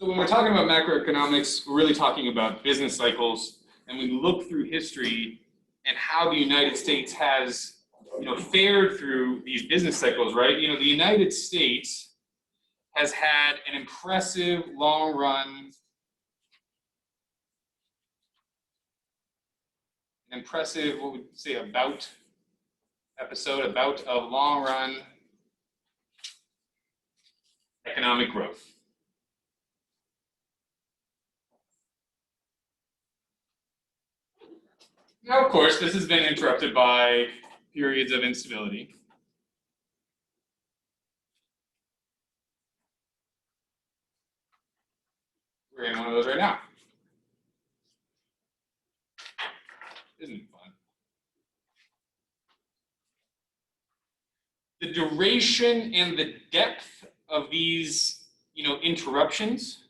So when we're talking about macroeconomics, we're really talking about business cycles, and we look through history and how the United States has, fared through these business cycles, right? The United States has had an impressive long run, what would you say, a bout of long run economic growth. Now, of course, this has been interrupted by periods of instability. We're in one of those right now. Isn't it fun? The duration and the depth of these, interruptions,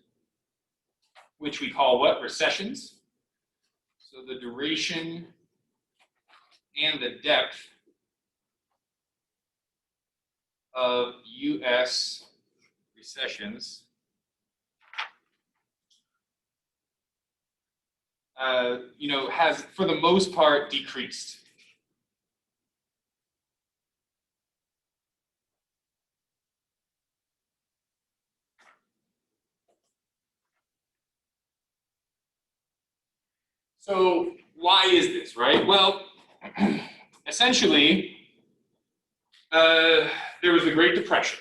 which we call what? Recessions. So the duration and the depth of U.S. recessions has, for the most part, decreased. So why is this, right? Well, essentially, there was the Great Depression,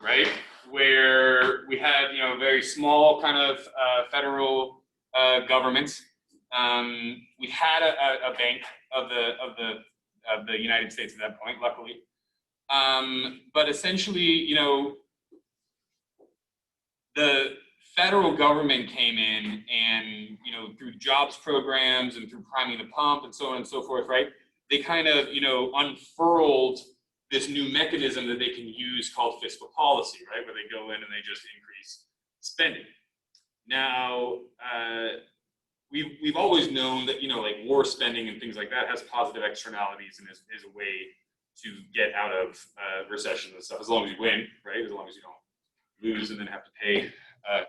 right, where we had, a very small kind of federal government. We had a bank of the United States at that point, luckily. But essentially, the federal government came in and, through jobs programs and through priming the pump and so on and so forth, right? They kind of, unfurled this new mechanism that they can use called fiscal policy, right? Where they go in and they just increase spending. Now, we've always known that, like war spending and things like that has positive externalities and is a way to get out of recessions and stuff, as long as you win, right? As long as you don't lose and then have to pay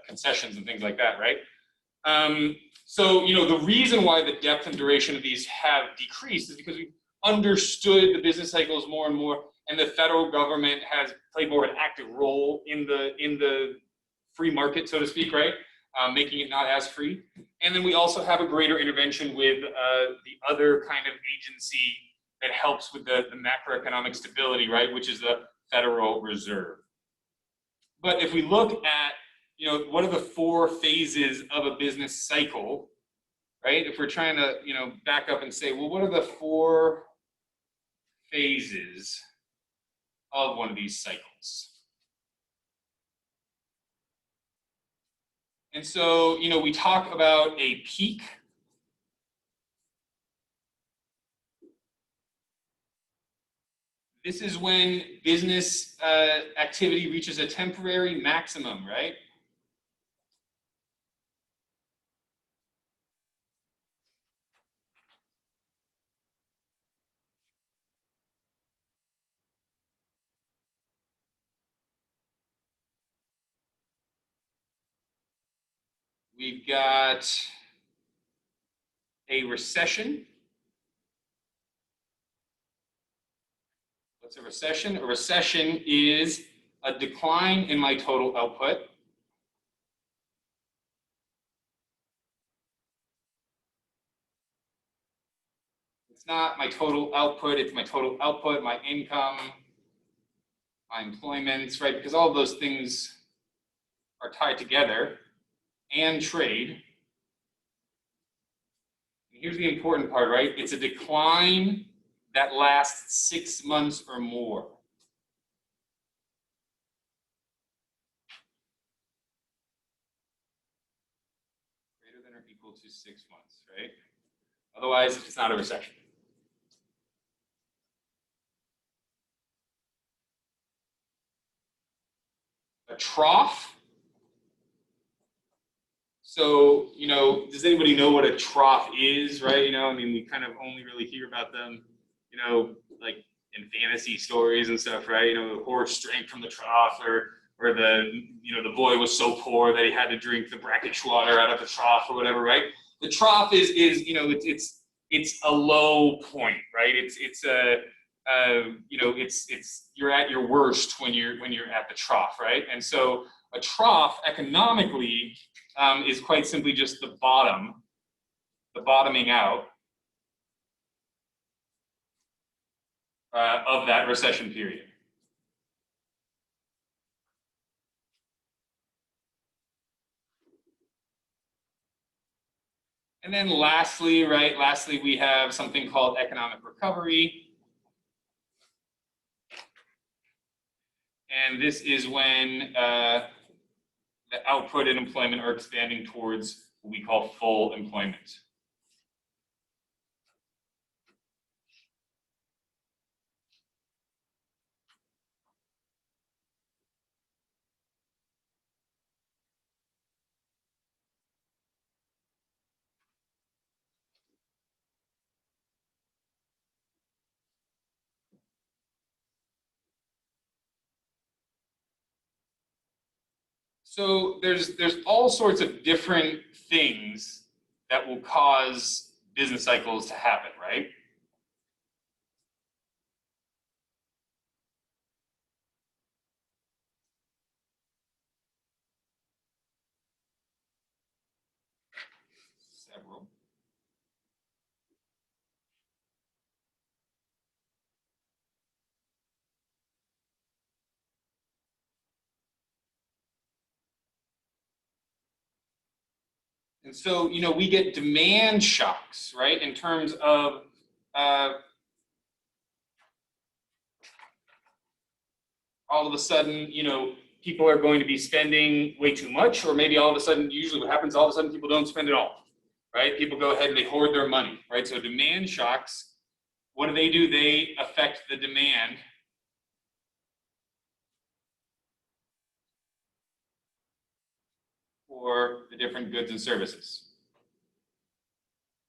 concessions and things like that, right? So, the reason why the depth and duration of these have decreased is because we've understood the business cycles more and more, and the federal government has played more of an active role in the free market, so to speak, right? Making it not as free. And then we also have a greater intervention with the other kind of agency that helps with the macroeconomic stability, right? Which is the Federal Reserve. But if we look at, what are the four phases of a business cycle, right? If we're trying to, back up and say, well, what are the four phases of one of these cycles? And so, we talk about a peak. This is when business activity reaches a temporary maximum, right? We've got a recession. What's a recession? A recession is a decline in my total output. It's not my total output, it's my total output, my income, my employment, right? Because all of those things are tied together, and trade. And here's the important part, right? It's a decline that lasts 6 months or more. Greater than or equal to 6 months, right? Otherwise, it's not a recession. A trough. So, does anybody know what a trough is, right? We kind of only really hear about them, like in fantasy stories and stuff, right? The horse drank from the trough, or the boy was so poor that he had to drink the brackish water out of the trough or whatever, right? The trough is it's a low point, right? It's you're at your worst when you're at the trough, right? And so a trough economically is quite simply just the bottoming out of that recession period. And then lastly, we have something called economic recovery. And this is when the output and employment are expanding towards what we call full employment. So there's all sorts of different things that will cause business cycles to happen, right? Several. And so, we get demand shocks, right? In terms of all of a sudden, people are going to be spending way too much, or maybe all of a sudden, usually what happens, all of a sudden people don't spend at all, right? People go ahead and they hoard their money, right? So demand shocks, what do? They affect the demand for the different goods and services.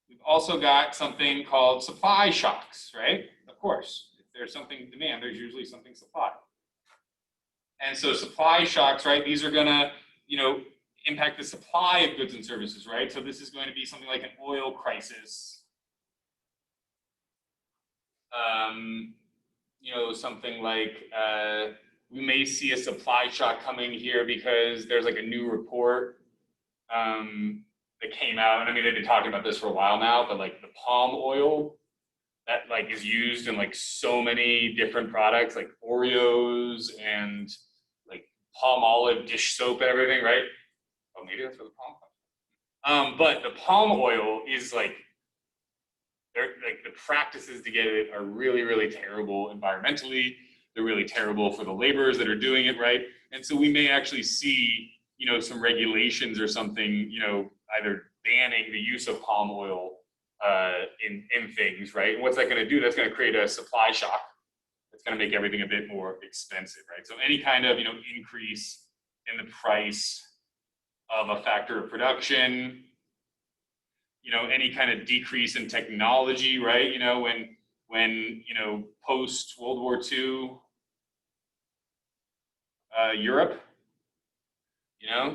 We've also got something called supply shocks, right? Of course, if there's something demand, there's usually something supply. And so supply shocks, right? These are gonna, impact the supply of goods and services, right? So this is going to be something like an oil crisis. Something like we may see a supply shock coming here because there's like a new report that came out. And I mean, they've been talking about this for a while now, but like the palm oil that like is used in like so many different products, like Oreos and like palm olive dish soap and everything, right? Oh, maybe that's where the palm. But the palm oil is like the practices to get it are really, really terrible environmentally. They're really terrible for the laborers that are doing it, right? And so we may actually see, some regulations or something, either banning the use of palm oil in things, right? And what's that going to do? That's going to create a supply shock. It's going to make everything a bit more expensive, right? So any kind of, increase in the price of a factor of production, any kind of decrease in technology, right? When post World War II Europe,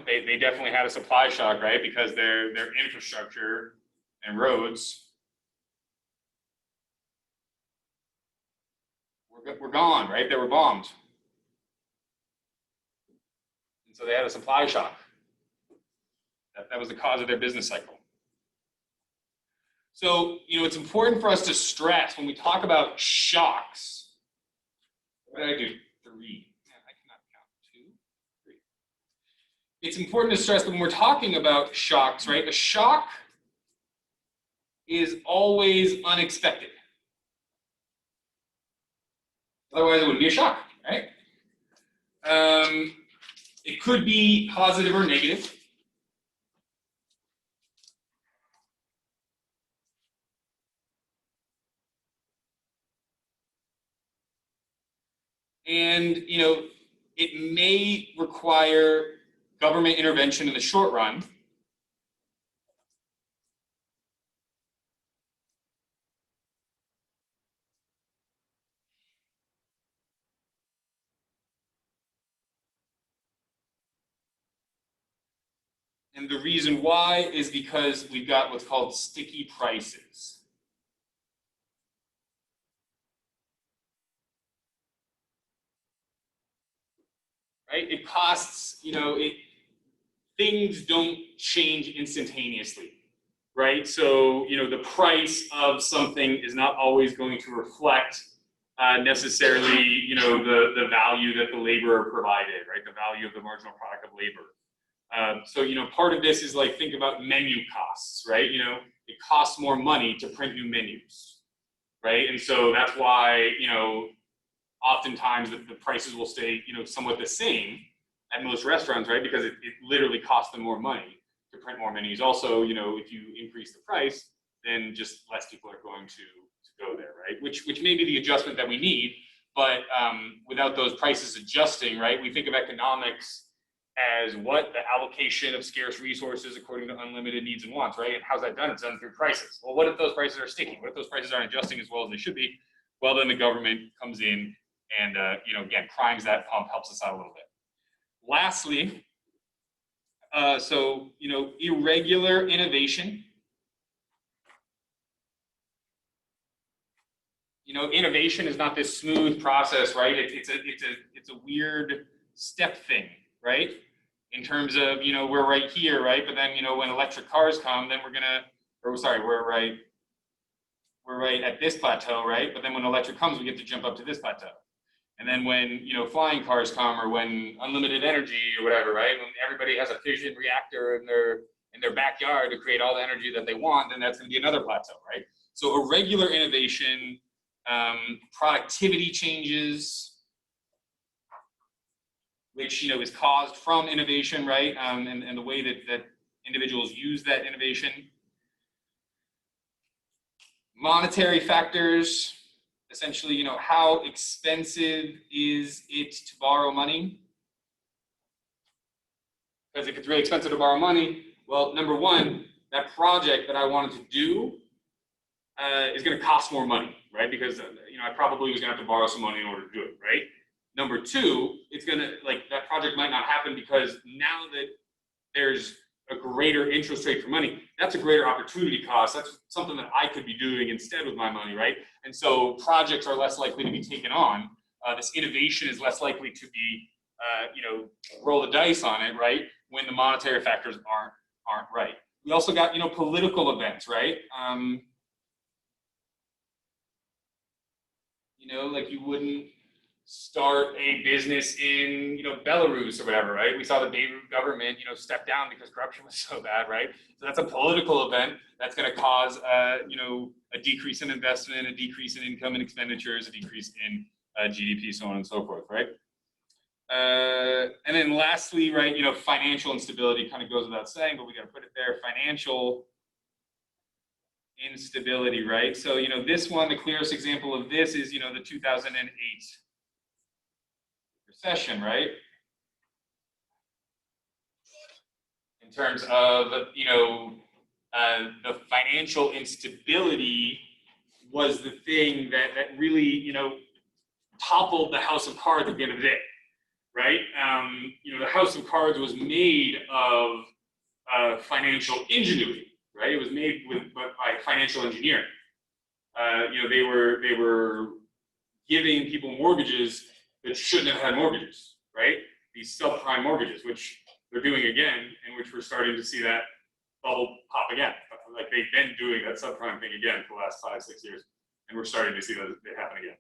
they definitely had a supply shock, right? Because their infrastructure and roads were gone, right? They were bombed. And so they had a supply shock. That was the cause of their business cycle. So, it's important for us to stress when we talk about shocks. What did I do? 3. I cannot count. 2, 3. It's important to stress that when we're talking about shocks, right? A shock is always unexpected. Otherwise, it wouldn't be a shock, right? It could be positive or negative. And, it may require government intervention in the short run. And the reason why is because we've got what's called sticky prices. Right? It costs, things don't change instantaneously, right? So, the price of something is not always going to reflect necessarily, the value that the laborer provided, right? The value of the marginal product of labor. So, part of this is like, think about menu costs, right? It costs more money to print new menus, right? And so that's why, oftentimes the prices will stay, somewhat the same at most restaurants, right? Because it literally costs them more money to print more menus. Also, if you increase the price, then just less people are going to go there, right? Which may be the adjustment that we need, but without those prices adjusting, right? We think of economics as what? The allocation of scarce resources according to unlimited needs and wants, right? And how's that done? It's done through prices. Well, what if those prices are sticky? What if those prices aren't adjusting as well as they should be? Well, then the government comes in and, again, primes that pump, helps us out a little bit. Lastly, irregular innovation. Innovation is not this smooth process, right? It's a weird step thing, right? In terms of, we're right here, right? But then, when electric cars come, then we're right at this plateau, right? But then when electric comes, we get to jump up to this plateau. And then when, flying cars come, or when unlimited energy or whatever, right? When everybody has a fission reactor in their backyard to create all the energy that they want, then that's going to be another plateau, right? So irregular innovation, productivity changes, which, is caused from innovation, right? And the way that individuals use that innovation. Monetary factors. Essentially, how expensive is it to borrow money? Because if it's really expensive to borrow money, well, number one, that project that I wanted to do is going to cost more money, right? Because, I probably was going to have to borrow some money in order to do it, right? Number two, it's going to, that project might not happen because now that there's a greater interest rate for money, that's a greater opportunity cost. That's something that I could be doing instead with my money, right? And so projects are less likely to be taken on. This innovation is less likely to be, roll the dice on it, right? When the monetary factors aren't right. We also got, political events, right? Like you wouldn't start a business in, Belarus or whatever, right? We saw the Beirut government, step down because corruption was so bad, right? So that's a political event that's going to cause, a decrease in investment, a decrease in income and expenditures, a decrease in GDP, so on and so forth, right? And then lastly, right, financial instability kind of goes without saying, but we got to put it there. Financial instability, right? So, this one, the clearest example of this is, the 2008 recession, right? In terms of, the financial instability was the thing that really, toppled the house of cards at the end of the day, right? The house of cards was made of financial ingenuity, right? It was made by financial engineering. They were giving people mortgages that shouldn't have had mortgages, right? These subprime mortgages, which they're doing again, and which we're starting to see that bubble pop again. Like they've been doing that subprime thing again for the last 5-6 years, and we're starting to see that it happen again.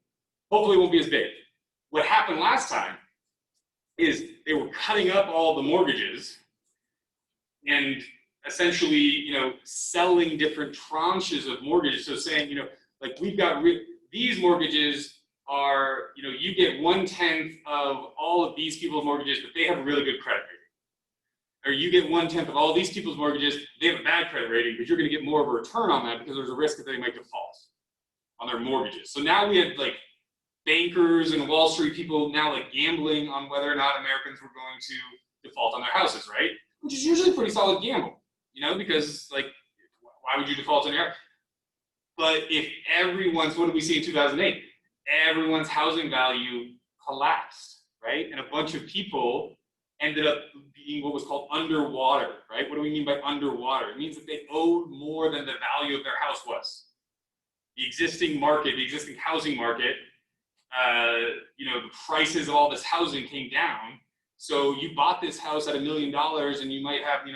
Hopefully it won't be as big. What happened last time is they were cutting up all the mortgages and essentially, selling different tranches of mortgages. So saying, like we've got these mortgages are, you get 1/10 of all of these people's mortgages, but they have a really good credit rating. Or you get 1/10 of all these people's mortgages, they have a bad credit rating, but you're going to get more of a return on that because there's a risk that they might default on their mortgages. So now we have like bankers and Wall Street people now like gambling on whether or not Americans were going to default on their houses, right? Which is usually a pretty solid gamble, because like, why would you default on your house? But if everyone's, what did we see in 2008? Everyone's housing value collapsed, right? And a bunch of people ended up being what was called underwater, right? What do we mean by underwater? It means that they owed more than the value of their house was. The existing market, the existing housing market, the prices of all this housing came down. So you bought this house at $1 million and you might have,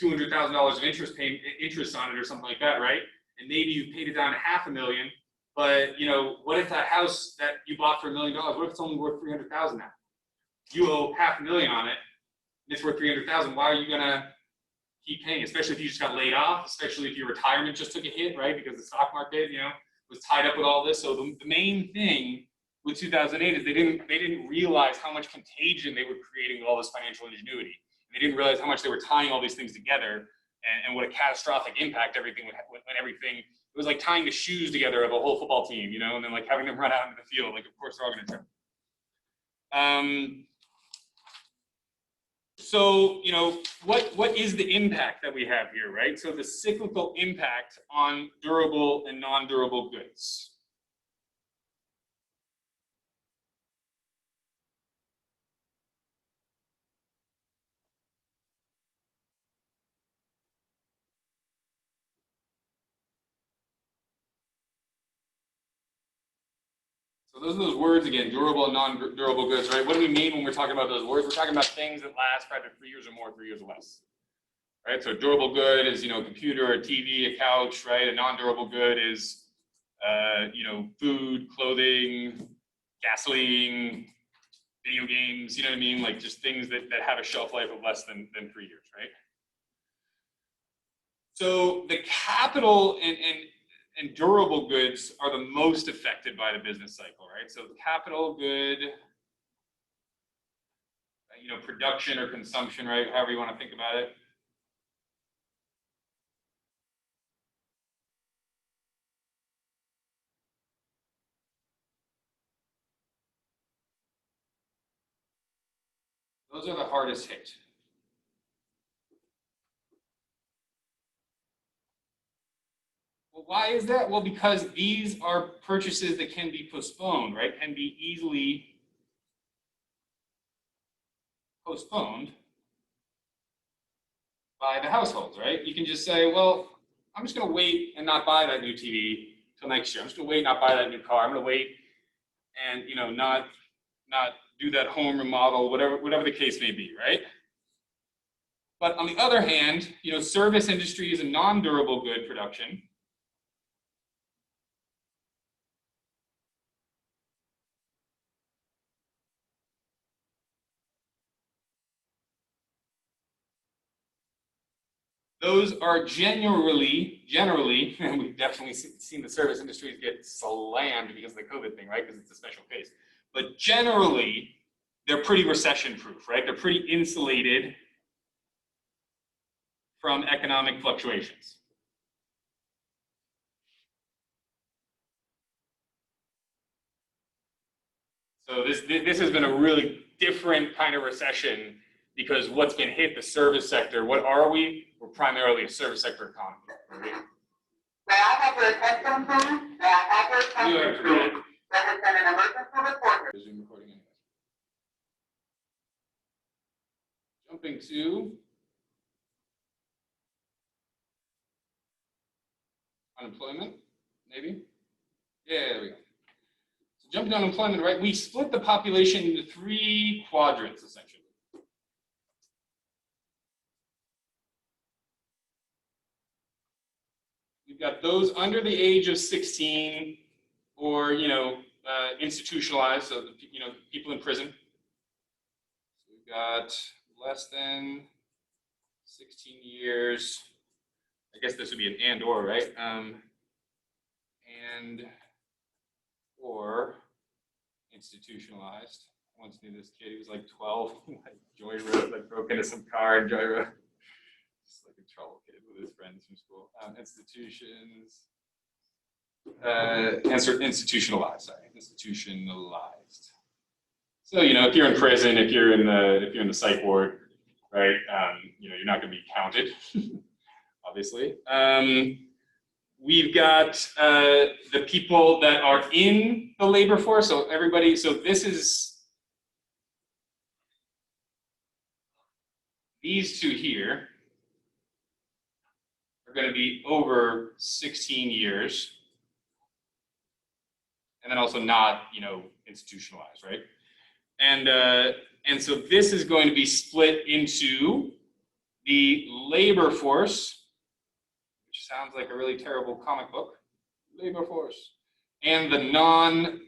$200,000 of interest on it or something like that, right? And maybe you paid it down to $500,000, but what if that house that you bought for $1 million, what if it's only worth $300,000 now? You owe $500,000 on it, and it's worth $300,000. Why are you gonna keep paying? Especially if you just got laid off, especially if your retirement just took a hit, right? Because the stock market, was tied up with all this. So the main thing with 2008 is they didn't realize how much contagion they were creating with all this financial ingenuity. They didn't realize how much they were tying all these things together, and what a catastrophic impact everything would have when everything. It was like tying the shoes together of a whole football team, and then like having them run out into the field. Like, of course, they're all going to trip. So, what is the impact that we have here, right? So the cyclical impact on durable and non-durable goods. So those are those words again, durable and non-durable goods, right? What do we mean when we're talking about those words? We're talking about things that last probably 3 years or more, 3 years or less. Right? So a durable good is, a computer, a TV, a couch, right? A non-durable good is, food, clothing, gasoline, video games, you know what I mean? Like just things that have a shelf life of less than 3 years, right? So the capital and durable goods are the most affected by the business cycle, right? So the capital good, production or consumption, right? However you want to think about it. Those are the hardest hit. Well, why is that? Well, because these are purchases that can be postponed, right? Can be easily postponed by the households, right? You can just say, well, I'm just going to wait and not buy that new TV till next year. I'm just going to wait and not buy that new car. I'm going to wait and not do that home remodel, whatever the case may be, right? But on the other hand, service industries and non-durable good production those are generally, and we've definitely seen the service industries get slammed because of the COVID thing, right? Because it's a special case. But generally, they're pretty recession-proof, right? They're pretty insulated from economic fluctuations. So this has been a really different kind of recession because what's been hit, the service sector. What are we? We're primarily a service sector economy. Right? May I have your attention, please? May I have your attention, please? There has been an emergency report. Zoom recording anyway. Jumping to unemployment, maybe? Yeah, there we go. So jumping to unemployment, right? We split the population into 3 quadrants, essentially. We've got those under the age of 16 or, institutionalized, so, people in prison. So we've got less than 16 years. I guess this would be an and or, right? And or institutionalized. I once knew this kid, he was like 12, like Joy Road, like broke into some car and Joy Road. Just like a trouble kid with his friends from school. Institutions. Institutionalized. So if you're in prison, if you're in the psych ward, right? You're not going to be counted, obviously. We've got the people that are in the labor force. So everybody. So this is these two here are going to be over 16 years. And then also not, institutionalized, right? And so this is going to be split into the labor force, which sounds like a really terrible comic book, labor force, and not in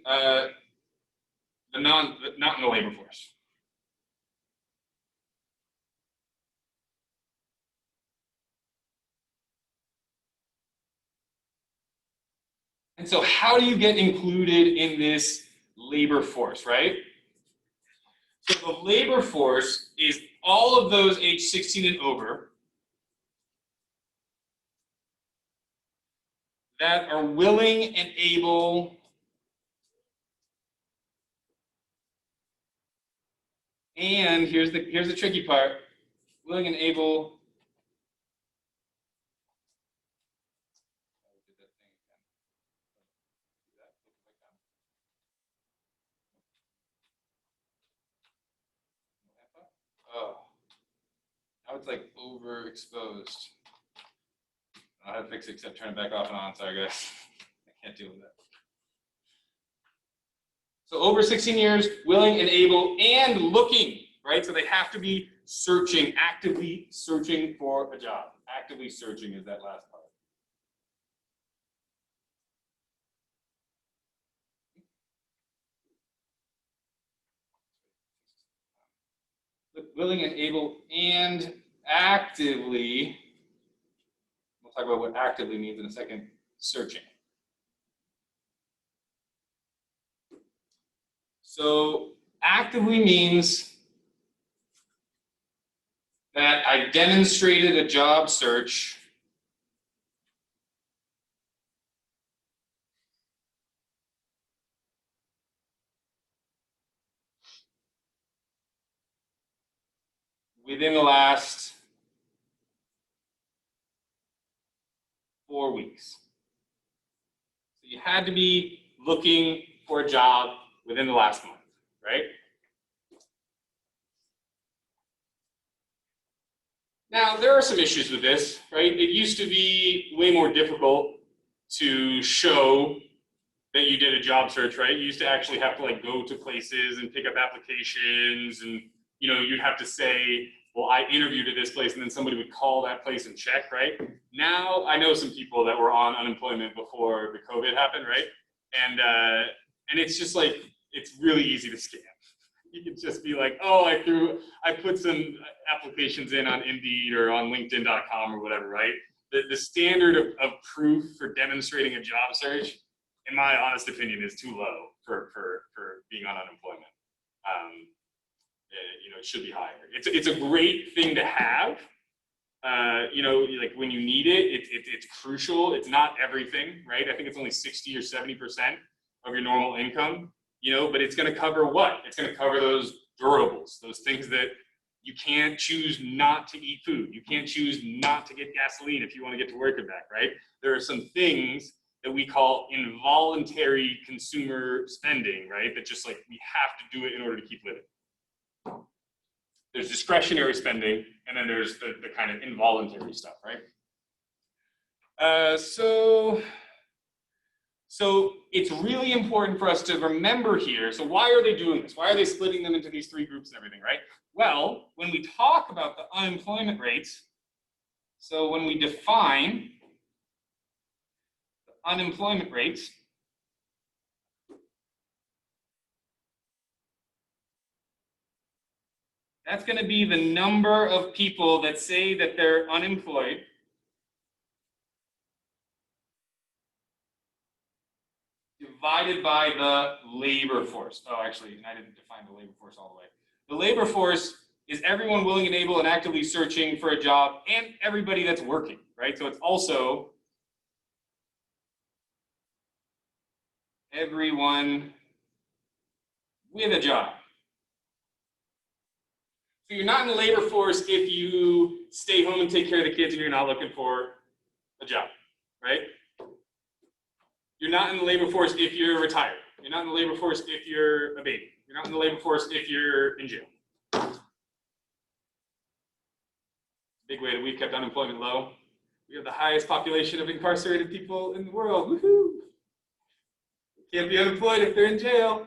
the labor force. And so how do you get included in this labor force, right? So the labor force is all of those age 16 and over that are willing and able and here's the tricky part, willing and able oh, now it's like overexposed. I don't know how to fix it except turn it back off and on. Sorry, guys. I can't deal with that. So over 16 years, willing and able and looking, right? So they have to be searching, actively searching for a job. Actively searching is that last part. Willing and able and actively, we'll talk about what actively means in a second, searching. So actively means that I demonstrated a job search within the last 4 weeks. So you had to be looking for a job within the last month, right? Now, there are some issues with this, right? It used to be way more difficult to show that you did a job search, right? You used to actually have to like go to places and pick up applications and, you'd have to say, well, I interviewed at this place, and then somebody would call that place and check, right? Now, I know some people that were on unemployment before the COVID happened, right? And it's just like, it's really easy to scam. You could just be like, oh, I put some applications in on Indeed or on LinkedIn.com or whatever, right? The standard of proof for demonstrating a job search, in my honest opinion, is too low for being on unemployment. It should be higher. It's a great thing to have. Like when you need it, it's crucial. It's not everything, right? I think it's only 60 or 70% of your normal income, but it's going to cover what? It's going to cover those durables, those things that you can't choose not to eat food. You can't choose not to get gasoline if you want to get to work and back, right? There are some things that we call involuntary consumer spending, right? That just like we have to do it in order to keep living. There's discretionary spending, and then there's the kind of involuntary stuff, right? So it's really important for us to remember here. So why are they doing this? Why are they splitting them into these three groups and everything, right? Well, when we talk about the unemployment rates, so when we define the unemployment rates, that's going to be the number of people that say that they're unemployed divided by the labor force. Oh, actually, I didn't define the labor force all the way. The labor force is everyone willing and able and actively searching for a job and everybody that's working, right? So it's also everyone with a job. So you're not in the labor force if you stay home and take care of the kids and you're not looking for a job, right? You're not in the labor force if you're retired. You're not in the labor force if you're a baby. You're not in the labor force if you're in jail. big way that we've kept unemployment low. We have the highest population of incarcerated people in the world. Woohoo! Can't be unemployed if they're in jail.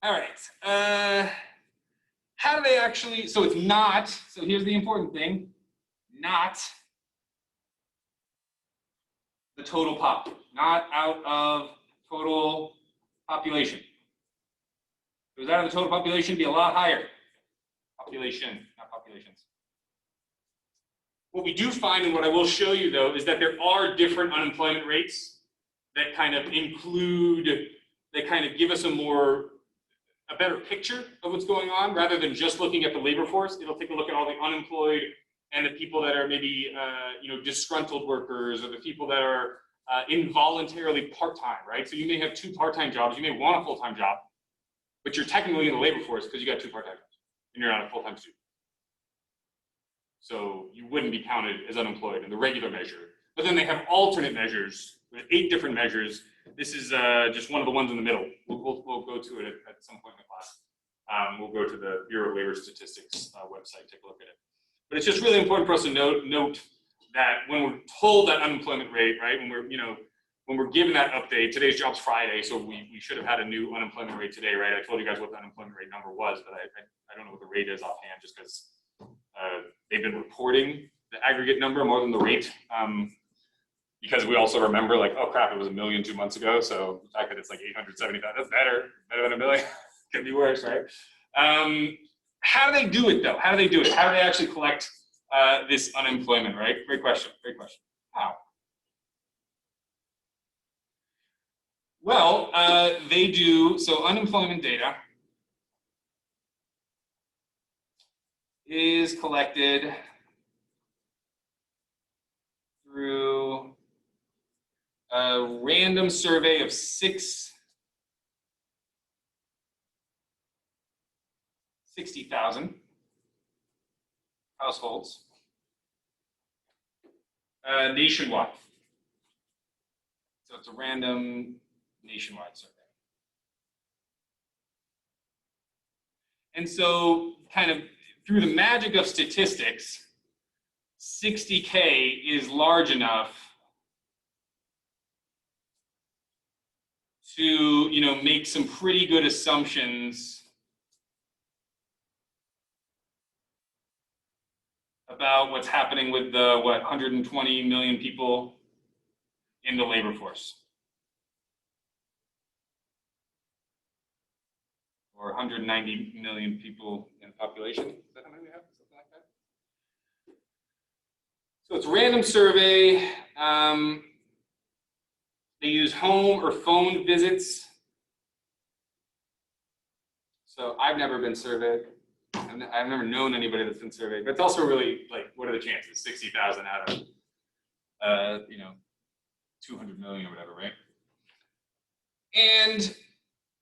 All right. How do they actually, so it's not, so here's the important thing, not the total pop, not out of total population. If it was out of the total population, it'd be a lot higher. Population, not populations. What we do find, and what I will show you though, is that there are different unemployment rates that kind of include, that kind of give us a better picture of what's going on, rather than just looking at the labor force. It'll take a look at all the unemployed and the people that are maybe disgruntled workers, or the people that are involuntarily part-time, right? So you may have 2 part-time jobs, you may want a full-time job, but you're technically in the labor force because you got 2 part-time jobs and you're not a full-time student. So you wouldn't be counted as unemployed in the regular measure. But then they have alternate measures, with 8 different measures. This is just one of the ones in the middle. We'll go to it at some point in the class. We'll go to the Bureau of Labor Statistics website, take a look at it. But it's just really important for us to note that when we're told that unemployment rate, right, when we're given that update, today's job's Friday, so we should have had a new unemployment rate today, right? I told you guys what the unemployment rate number was, but I don't know what the rate is offhand, just because they've been reporting the aggregate number more than the rate. Because we also remember, like, oh crap, it was 1 million 2 months ago, so the fact that it's like 870,000, that's better than 1 million. Could be worse, right? How do they do it though? How do they do it? How do they actually collect this unemployment, right? Great question, great question. How? Well, they do, so unemployment data is collected through a random survey of 60,000 households nationwide. So it's a random nationwide survey. And so kind of through the magic of statistics, 60K is large enough to, make some pretty good assumptions about what's happening with the, 120 million people in the labor force. Or 190 million people in the population. Is that how many we have? Something like that. So it's a random survey. They use home or phone visits. So I've never been surveyed. I've never known anybody that's been surveyed, but it's also really like, what are the chances? 60,000 out of, 200 million or whatever, right? And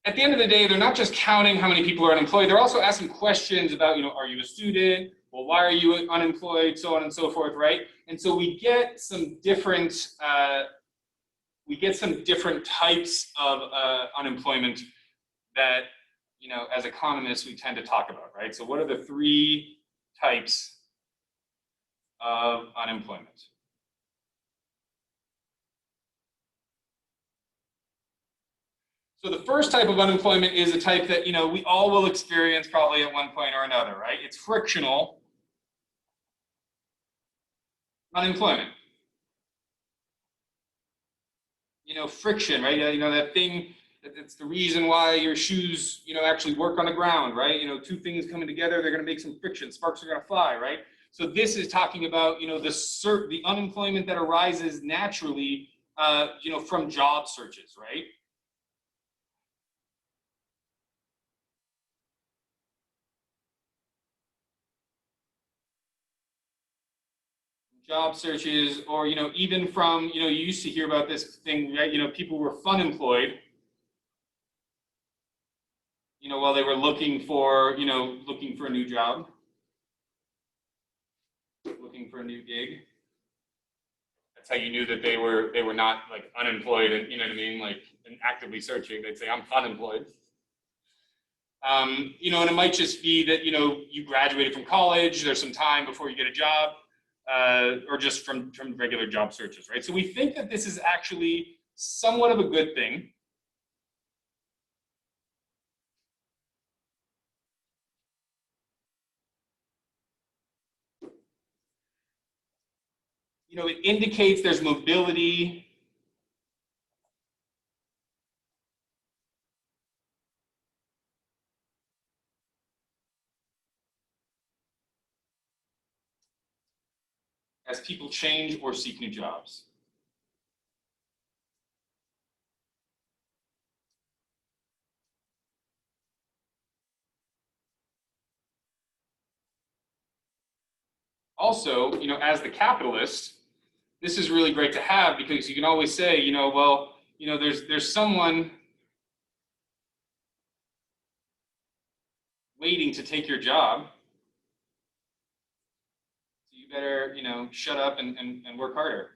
at the end of the day, they're not just counting how many people are unemployed, they're also asking questions about, are you a student? Well, why are you unemployed? So on and so forth, right? And so we get some different types of unemployment that, as economists, we tend to talk about, right? So what are the 3 types of unemployment? So the first type of unemployment is a type that, we all will experience probably at one point or another, right? It's frictional unemployment. Friction, right? That thing, it's the reason why your shoes, actually work on the ground, right? 2 things coming together, they're going to make some friction, sparks are going to fly, right? So this is talking about, the unemployment that arises naturally, from job searches, right? Job searches, or, even from, you used to hear about this thing, right? People were fun employed, while they were looking for a new job, looking for a new gig. That's how you knew that they were not like unemployed and, you know what I mean? Like, and actively searching, they'd say, I'm unemployed. You know, and it might just be that, you know, you graduated from college, there's some time before you get a job, or just from regular job searches, right? So we think that this is actually somewhat of a good thing. You know, it indicates there's mobility. As people change or seek new jobs. Also, you know, as the capitalist, this is really great to have because you can always say, you know, well, you know, there's someone waiting to take your job. So you better, you know, shut up and work harder.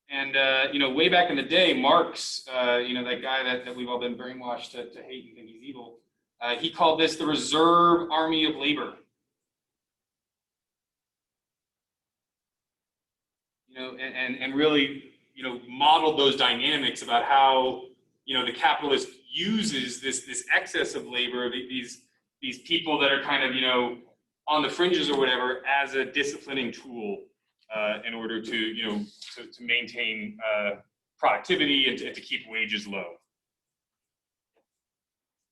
And, you know, way back in the day, Marx, you know, that guy that we've all been brainwashed to hate and think he's evil, he called this the reserve army of labor. You know, and really, you know, modeled those dynamics about how, you know, the capitalist uses this excess of labor, these people that are kind of, you know, on the fringes or whatever, as a disciplining tool in order to, you know, to maintain productivity and to keep wages low.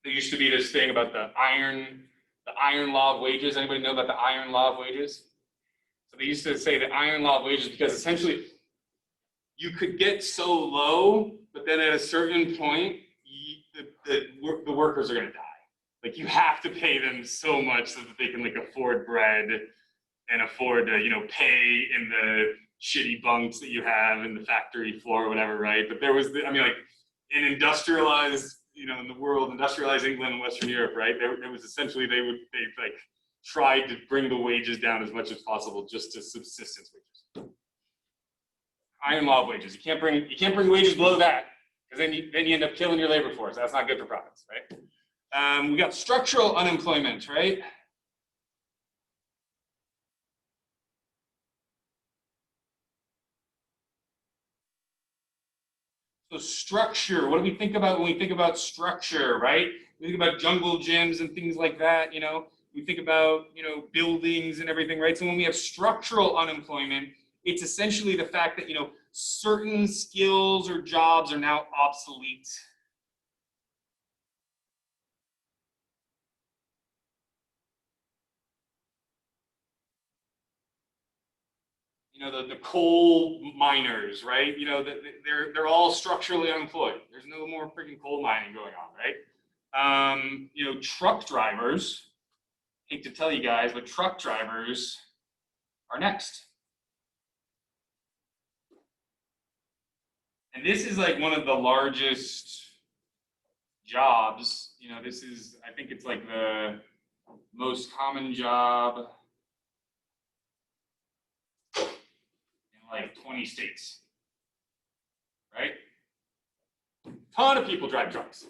There used to be this thing about the iron law of wages. Anybody know about the iron law of wages? So they used to say the iron law of wages because essentially you could get so low, but then at a certain point, the workers are going to die. Like you have to pay them so much so that they can like afford bread and afford to, you know, pay in the shitty bunks that you have in the factory floor or whatever, right? But there was, I mean, like in industrialized, you know, in the world, industrialized England and Western Europe, right? There was essentially they like tried to bring the wages down as much as possible just to subsistence wages. Iron law of wages. You can't bring wages below that because then you end up killing your labor force. That's not good for profits, right? We got structural unemployment, right? So structure, what do we think about when we think about structure, right? We think about jungle gyms and things like that, you know, we think about, you know, buildings and everything, right? So when we have structural unemployment, it's essentially the fact that, you know, certain skills or jobs are now obsolete. You know, the coal miners, right? You know, they're all structurally unemployed. There's no more freaking coal mining going on, right? You know, truck drivers, I hate to tell you guys, but truck drivers are next. And this is like one of the largest jobs. You know, this is, I think it's like the most common job in like 20 states, right? A ton of people drive trucks.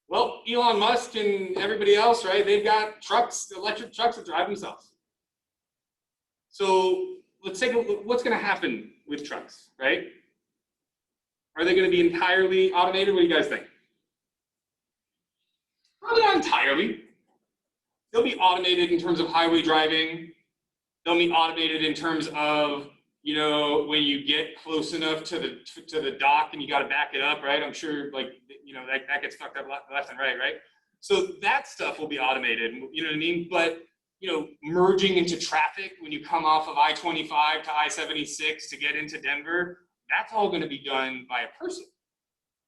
Well, Elon Musk and everybody else, right? They've got trucks, electric trucks that drive themselves. So let's take a look, what's going to happen with trucks, right? Are they going to be entirely automated? What do you guys think? Probably not entirely. They'll be automated in terms of highway driving. They'll be automated in terms of, you know, when you get close enough to the dock and you got to back it up, right? I'm sure, like, you know, that gets fucked up left and right? So that stuff will be automated, you know what I mean? But, you know, merging into traffic when you come off of I-25 to I-76 to get into Denver, that's all going to be done by a person.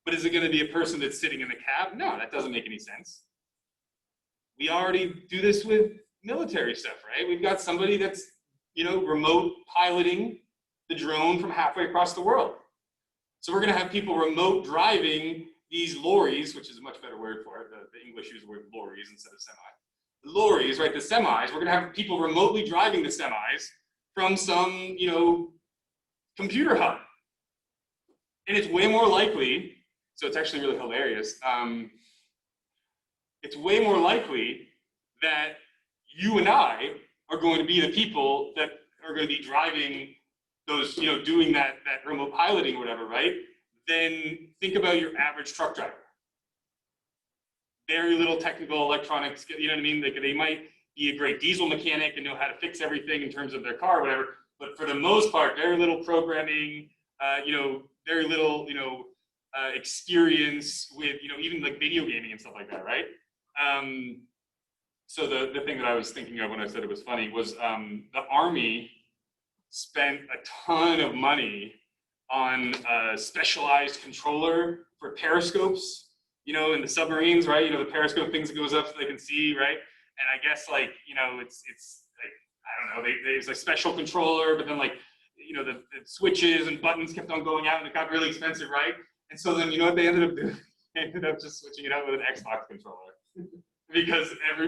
But is it going to be a person that's sitting in the cab? No, that doesn't make any sense. We already do this with military stuff, right? We've got somebody that's, you know, remote piloting the drone from halfway across the world. So we're going to have people remote driving these lorries, which is a much better word for it. The English use the word lorries instead of semi. The lorries, right? The semis. We're going to have people remotely driving the semis from some, you know, computer hub. And it's way more likely So it's actually really hilarious. It's way more likely that you and I are going to be the people that are going to be driving those, doing that remote piloting or whatever, right? Then think about your average truck driver. Very little technical electronics, you know what I mean? Like, they might be a great diesel mechanic and know how to fix everything in terms of their car or whatever, but for the most part, very little programming, very little, experience with, even like video gaming and stuff like that, right? So the thing that I was thinking of when I said it was funny was the Army spent a ton of money on a specialized controller for periscopes, in the submarines, right? The periscope things that goes up so they can see, right? And I guess it's like, I don't know, there's a special controller, but then like, the switches and buttons kept on going out and it got really expensive, right? And so then, what they ended up doing? They ended up just switching it out with an Xbox controller. Because every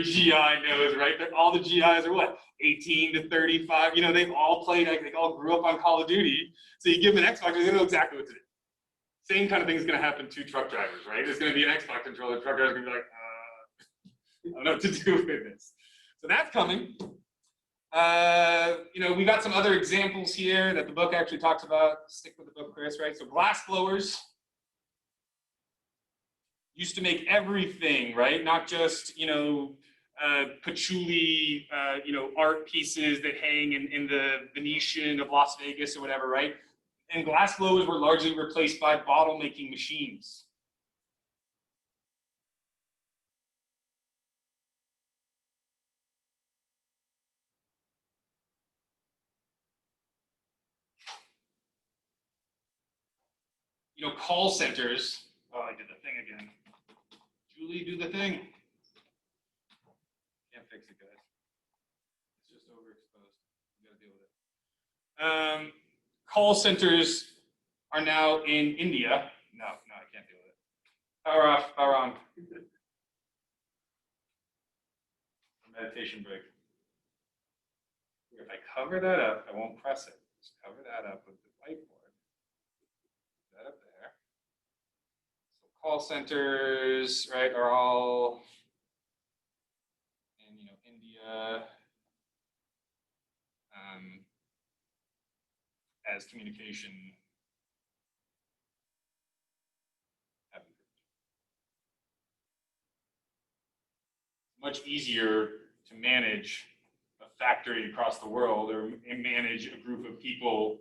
GI knows, right? All the GIs are what, 18 to 35? They've all played, like, they all grew up on Call of Duty. So you give them an Xbox, they know exactly what to do. Same kind of thing is going to happen to truck drivers, right? There's going to be an Xbox controller. Truck drivers are going to be like, I don't know what to do with this. So that's coming. We got some other examples here that the book actually talks about. Stick with the book, Chris, right? So glass blowers used to make everything, right? Not just, patchouli, art pieces that hang in the Venetian of Las Vegas or whatever, right? And glass blowers were largely replaced by bottle making machines. Call centers. Oh, I did the thing again. Julie, do the thing. Can't fix it, guys. It's just overexposed. You gotta deal with it. Call centers are now in India. No, I can't deal with it. Power off, power on. Meditation break. If I cover that up, I won't press it. Just cover that up with the whiteboard. Put that up there. So call centers, right, are all in India as communication happens. Much easier to manage a factory across the world or manage a group of people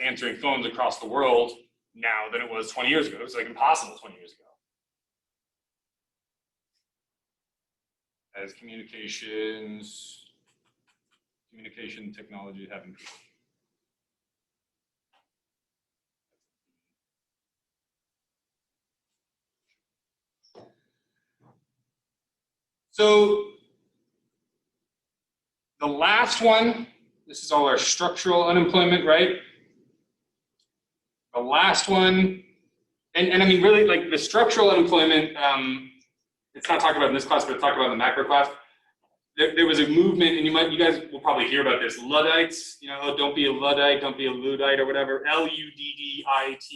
answering phones across the world now than it was 20 years ago. It was like impossible 20 years ago. As communication technology have improved. So the last one, this is all our structural unemployment, right? The last one, and I mean, really, like the structural unemployment, it's not talked about in this class, but it's talked about in the macro class. There was a movement, and you guys will probably hear about this, Luddites, don't be a Luddite, don't be a Luddite or whatever, Luddites.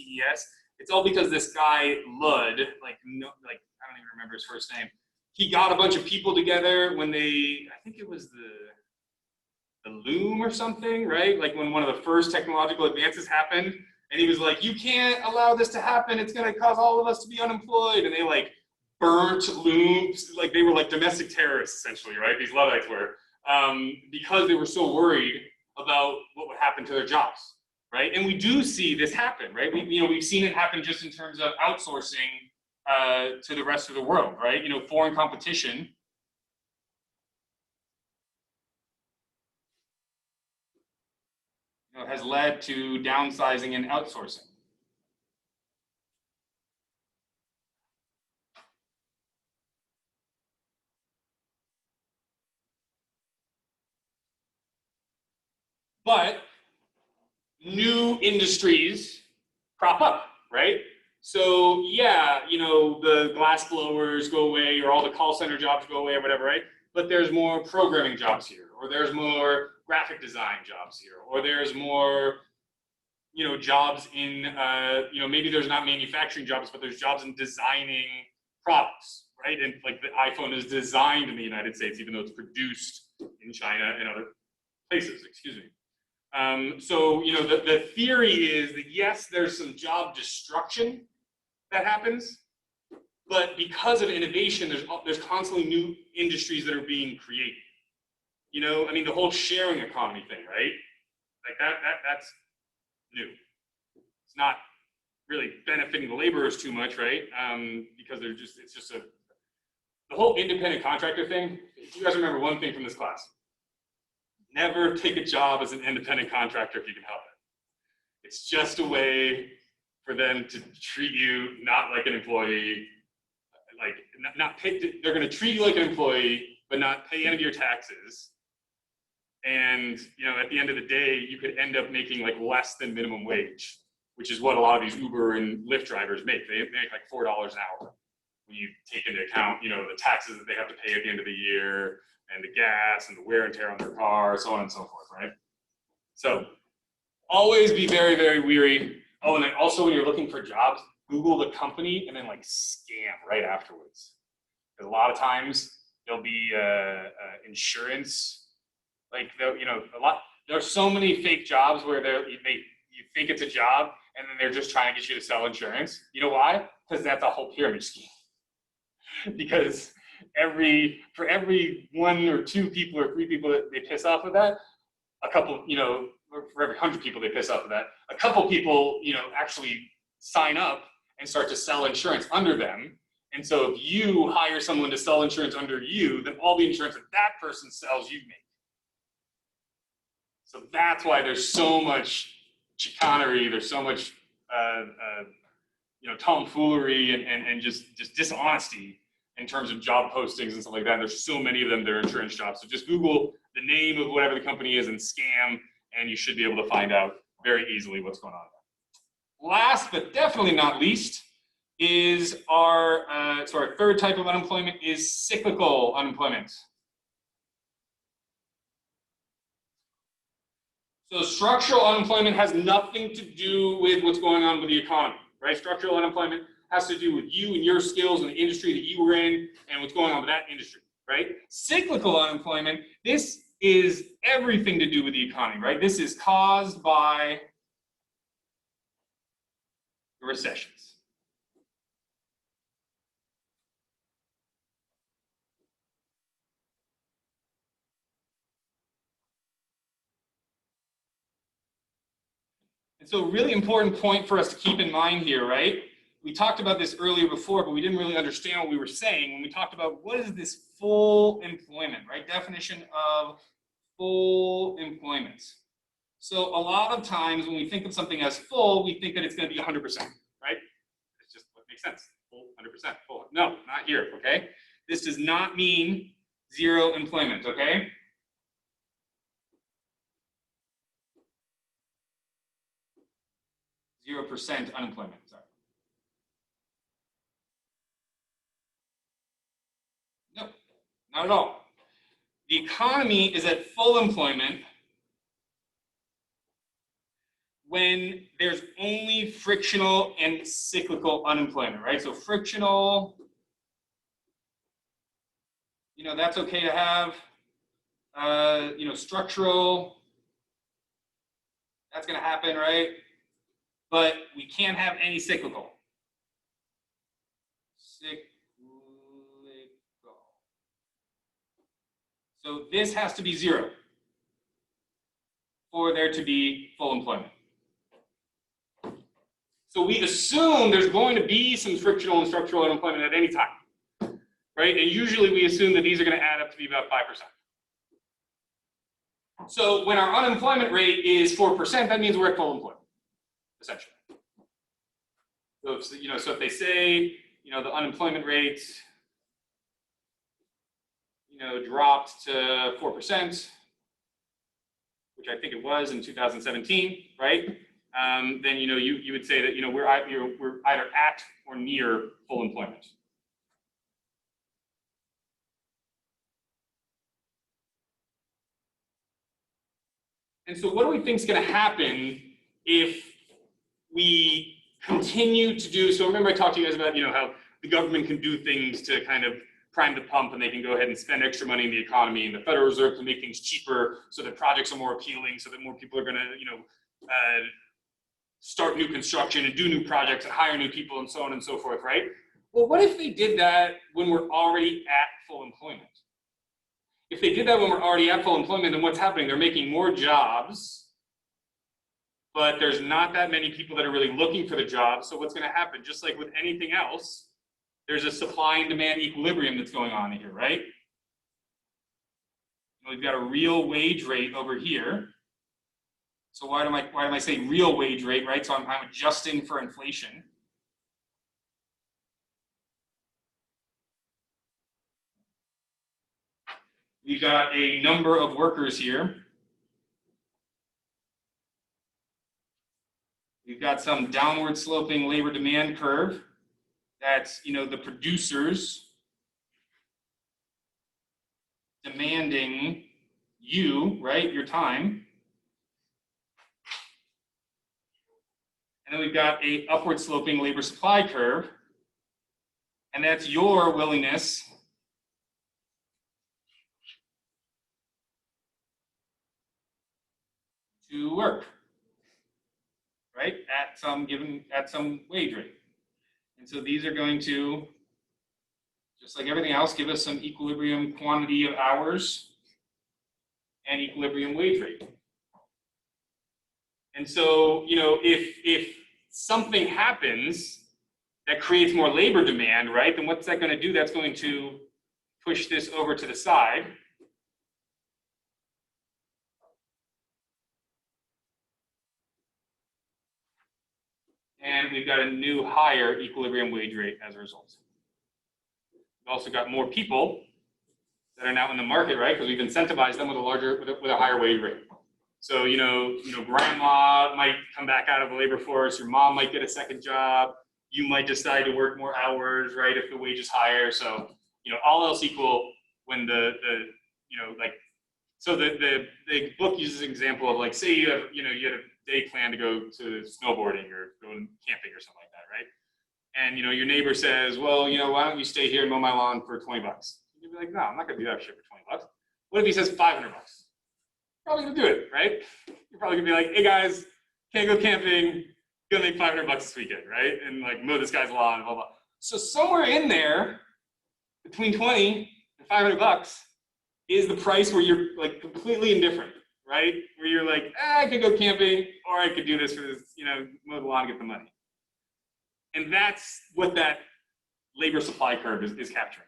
It's all because this guy, Ludd, I don't even remember his first name. He got a bunch of people together when I think it was the loom or something, right? Like when one of the first technological advances happened, and he was like, you can't allow this to happen, it's gonna cause all of us to be unemployed, and they like burnt looms, like they were like domestic terrorists essentially, right? These Luddites were, because they were so worried about what would happen to their jobs, right? And we do see this happen, right? We've seen it happen just in terms of outsourcing to the rest of the world, right? Foreign competition has led to downsizing and outsourcing. But new industries crop up, right? So yeah, the glass blowers go away or all the call center jobs go away or whatever, right? But there's more programming jobs here, or there's more graphic design jobs here, or there's more, you know, jobs in, you know, maybe there's not manufacturing jobs, but there's jobs in designing products, right? And like the iPhone is designed in the United States, even though it's produced in China and other places, excuse me. So, you know, the theory is that yes, there's some job destruction that happens, but because of innovation, there's constantly new industries that are being created. You know, I mean, the whole sharing economy thing, right? Like that's new. It's not really benefiting the laborers too much, right? Because it's just the whole independent contractor thing. If you guys remember one thing from this class, never take a job as an independent contractor if you can help it. It's just a way for them to treat you not like an employee, like not pay. They're going to treat you like an employee, but not pay any of your taxes. And you know, at the end of the day, you could end up making like less than minimum wage, which is what a lot of these Uber and Lyft drivers make. They make like $4 an hour when you take into account, you know, the taxes that they have to pay at the end of the year, and the gas and the wear and tear on their car, so on and so forth, right? So always be very, very weary. Oh, and then also when you're looking for jobs, Google the company and then like scam right afterwards. Because a lot of times there'll be insurance, like you know, there's so many fake jobs where you think it's a job and then they're just trying to get you to sell insurance. You know why? Because that's a whole pyramid scheme. Because for every 1 or 2 people or 3 people that they piss off with that, a couple, you know, for every 100 people they piss off with that, a couple people, you know, actually sign up and start to sell insurance under them. And so if you hire someone to sell insurance under you, then all the insurance that person sells, you make. So that's why there's so much chicanery, there's so much, you know, tomfoolery and just dishonesty in terms of job postings and stuff like that. There's so many of them that are insurance jobs. So just Google the name of whatever the company is and scam, and you should be able to find out very easily what's going on. Last but definitely not least is our third type of unemployment is cyclical unemployment. So structural unemployment has nothing to do with what's going on with the economy, right? Structural unemployment has to do with you and your skills and the industry that you were in and what's going on with that industry, right? Cyclical unemployment, this is everything to do with the economy, right? This is caused by recessions. And so a really important point for us to keep in mind here, right? We talked about this earlier before, but we didn't really understand what we were saying when we talked about what is this full employment, right? Definition of full employment. So a lot of times when we think of something as full, we think that it's going to be 100%, right? It's just what makes sense. Full, 100%, full. No, not here, okay? This does not mean zero employment, okay? %0 unemployment, sorry. No, not at all. The economy is at full employment when there's only frictional and cyclical unemployment, right? So frictional, you know, that's okay to have. You know, structural, that's going to happen, right? But we can't have any cyclical. So this has to be 0 for there to be full employment. So we assume there's going to be some frictional and structural unemployment at any time, right? And usually we assume that these are going to add up to be about 5%. So when our unemployment rate is 4%, that means we're at full employment, essentially. So if, you know, so if they say, you know, the unemployment rate, you know, dropped to 4%, which I think it was in 2017, right? Then you know you would say that you know we're either at or near full employment. And so what do we think is going to happen if we continue to do, so remember I talked to you guys about, how the government can do things to kind of prime the pump and they can go ahead and spend extra money in the economy, and the Federal Reserve can make things cheaper so that projects are more appealing, so that more people are gonna, start new construction and do new projects and hire new people and so on and so forth, right? Well, what if they did that when we're already at full employment? If they did that when we're already at full employment, then what's happening? They're making more jobs, but there's not that many people that are really looking for the job. So what's going to happen? Just like with anything else, there's a supply and demand equilibrium that's going on here, right? We've got a real wage rate over here. So why do I say real wage rate, right? So I'm adjusting for inflation. We've got a number of workers here. We've got some downward sloping labor demand curve. That's, the producers demanding you, right, your time. And then we've got a upward sloping labor supply curve. And that's your willingness to work, right, at some wage rate. And so these are going to, just like everything else, give us some equilibrium quantity of hours and equilibrium wage rate. And so, if something happens that creates more labor demand, right, then what's that going to do? That's going to push this over to the side. And we've got a new higher equilibrium wage rate as a result. We've also got more people that are now in the market, right? Because we've incentivized them with a higher wage rate. So, grandma might come back out of the labor force, your mom might get a second job, you might decide to work more hours, right, if the wage is higher. So, all else equal, when the book uses an example of, like, say you had a day plan to go to snowboarding or going camping or something like that, right? And your neighbor says, well, why don't you stay here and mow my lawn for $20? You'd be like, no, I'm not gonna do that shit for $20. What if he says $500? Probably gonna do it, right? You're probably gonna be like, hey guys, can't go camping, gonna make $500 this weekend, right? And like mow this guy's lawn, blah blah. So somewhere in there, between 20 and $500 is the price where you're like completely indifferent, right? Where you're like, I could go camping, or I could do this for this, mow the lawn and get the money. And that's what that labor supply curve is capturing.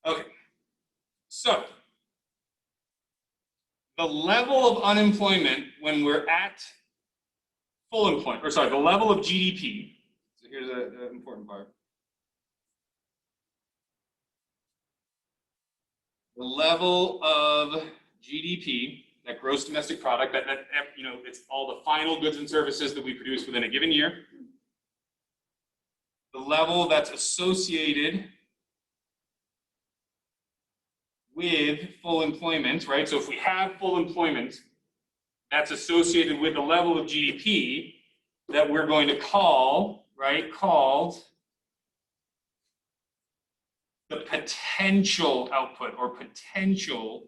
Okay, so the level of unemployment when we're at full employment, the level of GDP. So here's the important part. The level of GDP, that gross domestic product, that it's all the final goods and services that we produce within a given year. The level that's associated with full employment, right? So if we have full employment, that's associated with the level of GDP that we're going to call, right, called the potential output or potential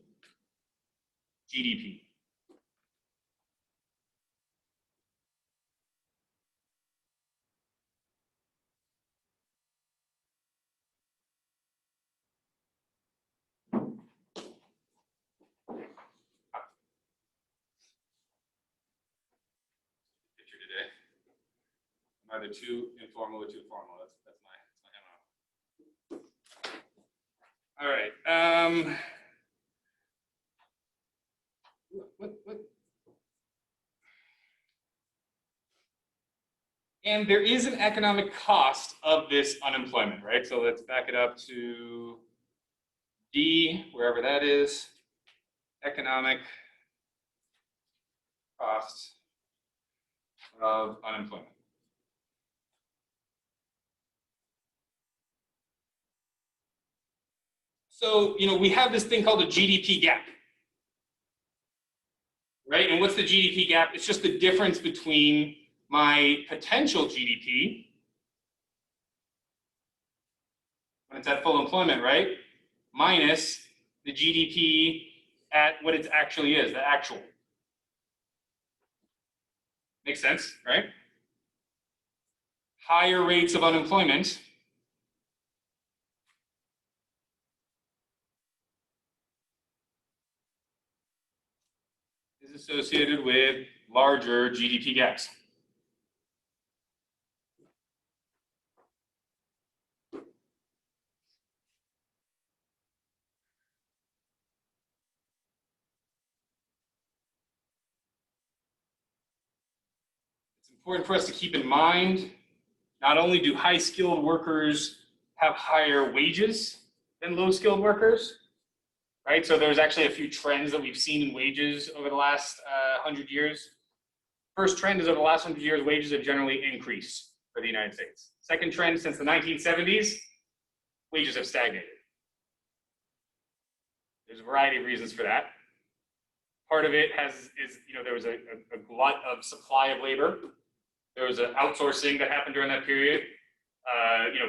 GDP. Picture today. I'm either too informal or too formal. That's my MO. All right. What? And there is an economic cost of this unemployment, right? So let's back it up to D, wherever that is. Economic cost of unemployment. So, we have this thing called a GDP gap, right? And what's the GDP gap? It's just the difference between my potential GDP when it's at full employment, right? Minus the GDP at what it actually is, the actual. Makes sense, right? Higher rates of unemployment is associated with larger GDP gaps. It's important for us to keep in mind, not only do high-skilled workers have higher wages than low-skilled workers, right? So there's actually a few trends that we've seen in wages over the last 100 years. First trend is over the last 100 years, wages have generally increased for the United States. Second trend, since the 1970s, wages have stagnated. There's a variety of reasons for that. Part of it is there was a glut of supply of labor. There was an outsourcing that happened during that period.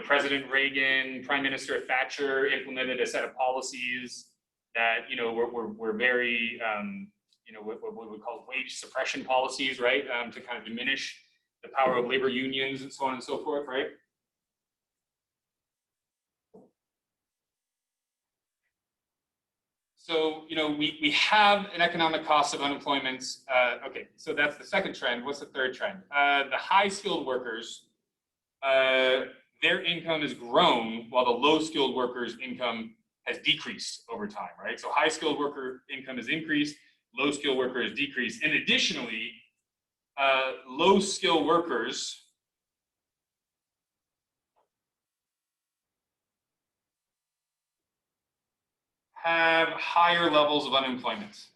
President Reagan, Prime Minister Thatcher implemented a set of policies that were very what we call wage suppression policies, right? To kind of diminish the power of labor unions and so on and so forth, right? So, we have an economic cost of unemployment. Okay, so that's the second trend. What's the third trend? The high skilled workers, their income has grown while the low skilled workers' income has decreased over time, right? So high skilled worker income has increased, low skilled worker has decreased. And additionally, low skilled workers have higher levels of unemployment.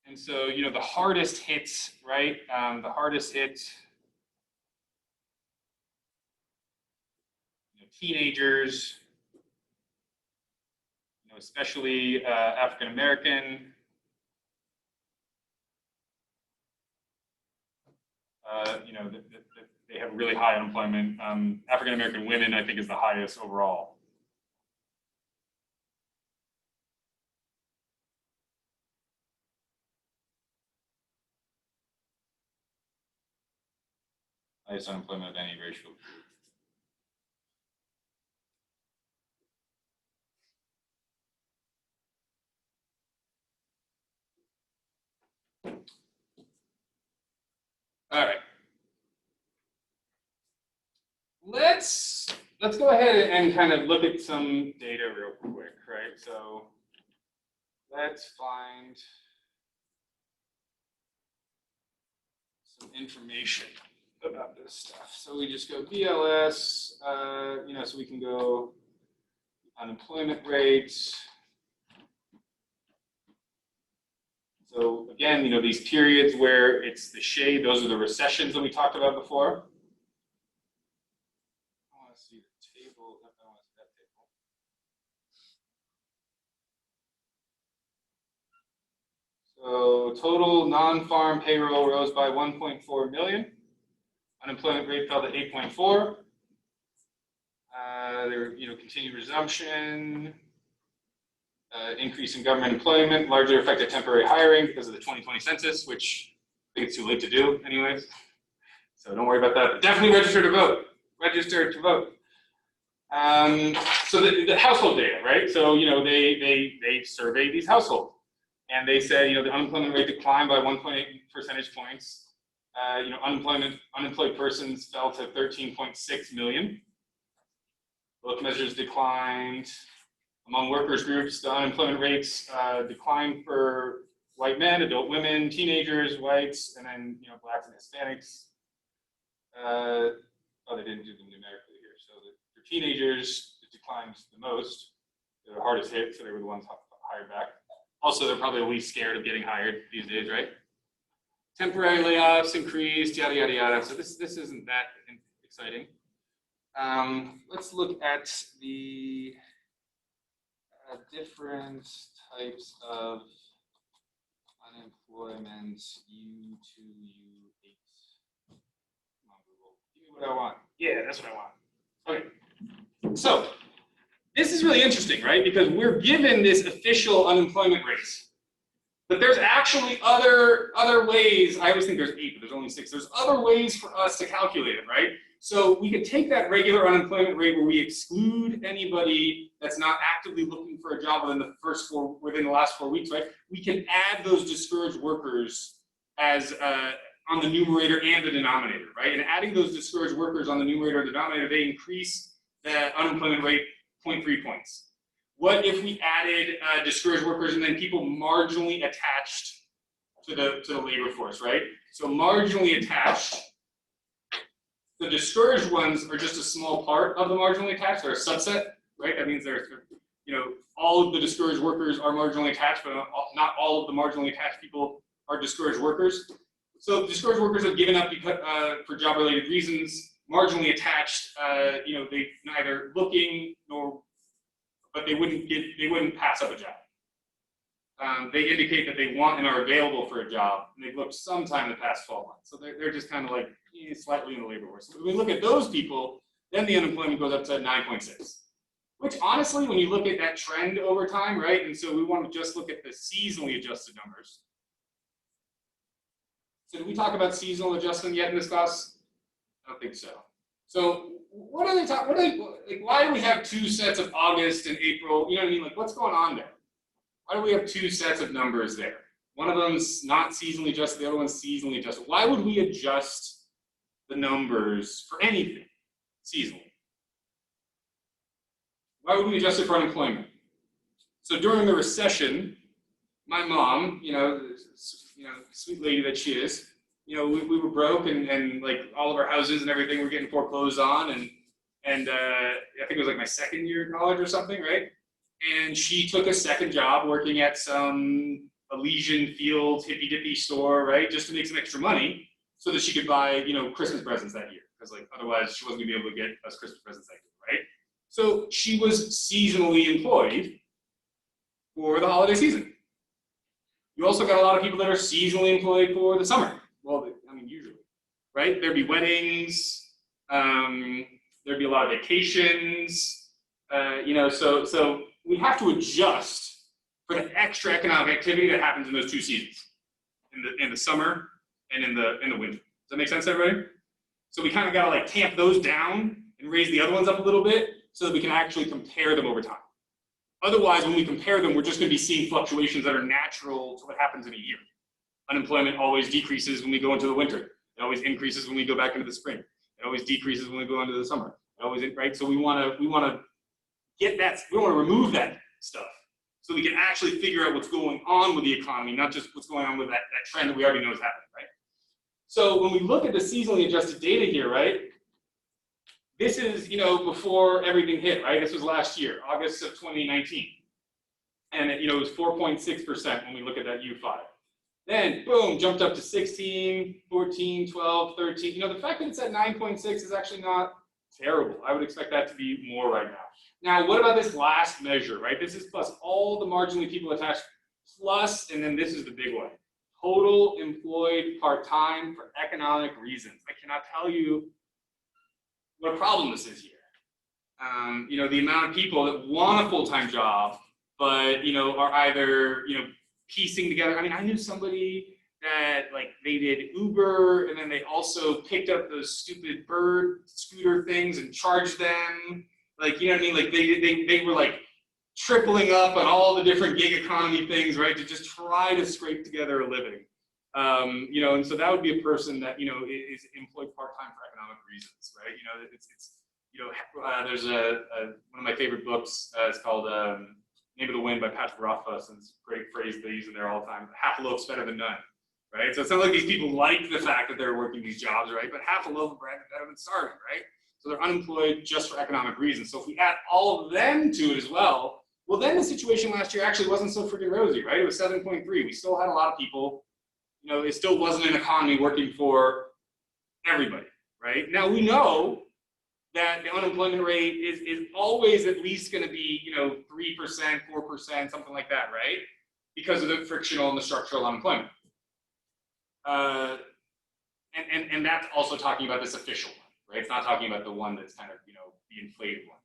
And so, the hardest hits, right? The hardest hit, teenagers, especially African American. They have really high unemployment. African American women, I think, is the highest overall. Highest unemployment of any racial group. All right. Let's go ahead and kind of look at some data real quick, right? So let's find some information about this stuff. So we just go BLS, so we can go unemployment rates. So again, these periods where it's the shade, those are the recessions that we talked about before. I want to see the table. I want to see that table. So total non-farm payroll rose by 1.4 million. Unemployment rate fell to 8.4. There were, continued resumption. Increase in government employment largely affected temporary hiring because of the 2020 census, which I think it's too late to do anyways. So don't worry about that. But definitely register to vote. Register to vote. So the household data, right? So they surveyed these households, and they said the unemployment rate declined by 1.8 percentage points. Unemployed persons fell to 13.6 million. Both measures declined. Among workers groups, the unemployment rates declined for white men, adult women, teenagers, whites, and then blacks and Hispanics. They didn't do them numerically here. So for teenagers, it declined the most. They're the hardest hit, so they were the ones hired back. Also, they're probably the least scared of getting hired these days, right? Temporary layoffs increased, yada, yada, yada. So this isn't that exciting. Let's look at the different types of unemployment. U2, U8. Come on, Google. Give me what I want. Yeah, that's what I want. Okay. So this is really interesting, right? Because we're given this official unemployment rate. But there's actually other ways. I always think there's 8, but there's only 6. There's other ways for us to calculate it, right? So we could take that regular unemployment rate where we exclude anybody that's not actively looking for a job within the last 4 weeks, right? We can add those discouraged workers as on the numerator and the denominator, right? And adding those discouraged workers on the numerator and denominator, they increase the unemployment rate 0.3 points. What if we added discouraged workers and then people marginally attached to the labor force, right? So marginally attached, the discouraged ones are just a small part of the marginally attached. They're a subset, right? That means there's, all of the discouraged workers are marginally attached, but not all of the marginally attached people are discouraged workers. So discouraged workers have given up because, for job-related reasons. Marginally attached, they neither looking nor, but they wouldn't pass up a job. They indicate that they want and are available for a job, and they've looked sometime in the past 12 months. So they're just kind of like slightly in the labor force. So when we look at those people, then the unemployment goes up to 9.6. Which honestly, when you look at that trend over time, right? And so we want to just look at the seasonally adjusted numbers. So did we talk about seasonal adjustment yet in this class? I don't think so. So what are they talking? Why do we have 2 sets of August and April? You know what I mean? Like, what's going on there? Why do we have 2 sets of numbers there? One of them's not seasonally adjusted, the other one's seasonally adjusted. Why would we adjust the numbers for anything seasonally? Why would we adjust it for unemployment? So during the recession, my mom, sweet lady that she is, we were broke and like all of our houses and everything were getting foreclosed on, and I think it was like my second year in college or something, right? And she took a second job working at some Elysian Fields hippy dippy store, right, just to make some extra money so that she could buy, Christmas presents that year, because like otherwise she wasn't gonna be able to get us Christmas presents that year, right? So she was seasonally employed for the holiday season. You also got a lot of people that are seasonally employed for the summer. Well, I mean, usually, right? There'd be weddings, there'd be a lot of vacations, so we have to adjust for the extra economic activity that happens in those 2 seasons, in the summer and in the winter. Does that make sense, everybody? So we kind of gotta like tamp those down and raise the other ones up a little bit so that we can actually compare them over time. Otherwise, when we compare them, we're just going to be seeing fluctuations that are natural to what happens in a year. Unemployment always decreases when we go into the winter. It always increases when we go back into the spring. It always decreases when we go into the summer. It always, right? So we want to get that. We want to remove that stuff so we can actually figure out what's going on with the economy, not just what's going on with that trend that we already know is happening, right? So when we look at the seasonally adjusted data here, right? This is, before everything hit, right? This was last year, August of 2019. And it, was 4.6% when we look at that U5. Then, boom, jumped up to 16, 14, 12, 13. The fact that it's at 9.6 is actually not terrible. I would expect that to be more right now. Now, what about this last measure, right? This is plus all the marginally people attached, plus, and then this is the big one, total employed part-time for economic reasons. I cannot tell you what a problem this is here. The amount of people that want a full-time job, but, are either, piecing together. I mean, I knew somebody that like they did Uber and then they also picked up those stupid bird scooter things and charged them. Like, you know what I mean? Like they were like tripling up on all the different gig economy things, right? To just try to scrape together a living. And so that would be a person that, is employed part-time for economic reasons, right? There's one of my favorite books, it's called Name of the Wind by Patrick Rothfuss, and it's a great phrase they use in there all the time, half a loaf's better than none, right? So it's not like these people like the fact that they're working these jobs, right? But half a loaf of bread is better than starving, right? So they're unemployed just for economic reasons. So if we add all of them to it as well, Well, then the situation last year actually wasn't so freaking rosy, right? It was 7.3. We still had a lot of people, you know, it still wasn't an economy working for everybody, right? Now we know that the unemployment rate is always at least going to be, you know, 3%, 4%, something like that, right? Because of the frictional and the structural unemployment. And that's also talking about this official one, right? It's not talking about the one that's kind of, you know, the inflated one.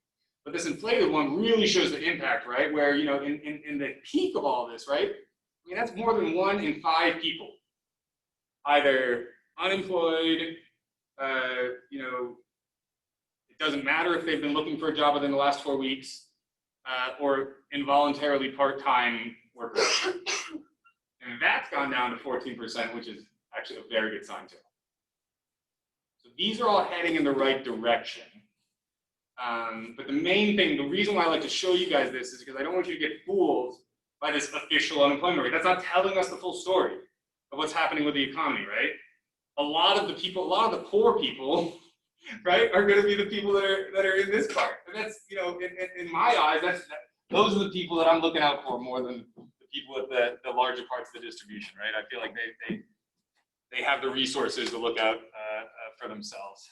But this inflated one really shows the impact, right? Where, you know, in the peak of all this, right? I mean, that's more than 1 in 5 people, either unemployed, you know, it doesn't matter if they've been looking for a job within the last 4 weeks, or involuntarily part-time workers. And that's gone down to 14%, which is actually a very good sign too. So these are all heading in the right direction. But the main thing, the reason why I like to show you guys this is because I don't want you to get fooled by this official unemployment rate. That's not telling us the full story of what's happening with the economy, right? A lot of the people, a lot of the poor people, right, are going to be the people that are in this part. And that's, you know, in my eyes, those are the people that I'm looking out for more than the people at the larger parts of the distribution, right? I feel like they have the resources to look out for themselves.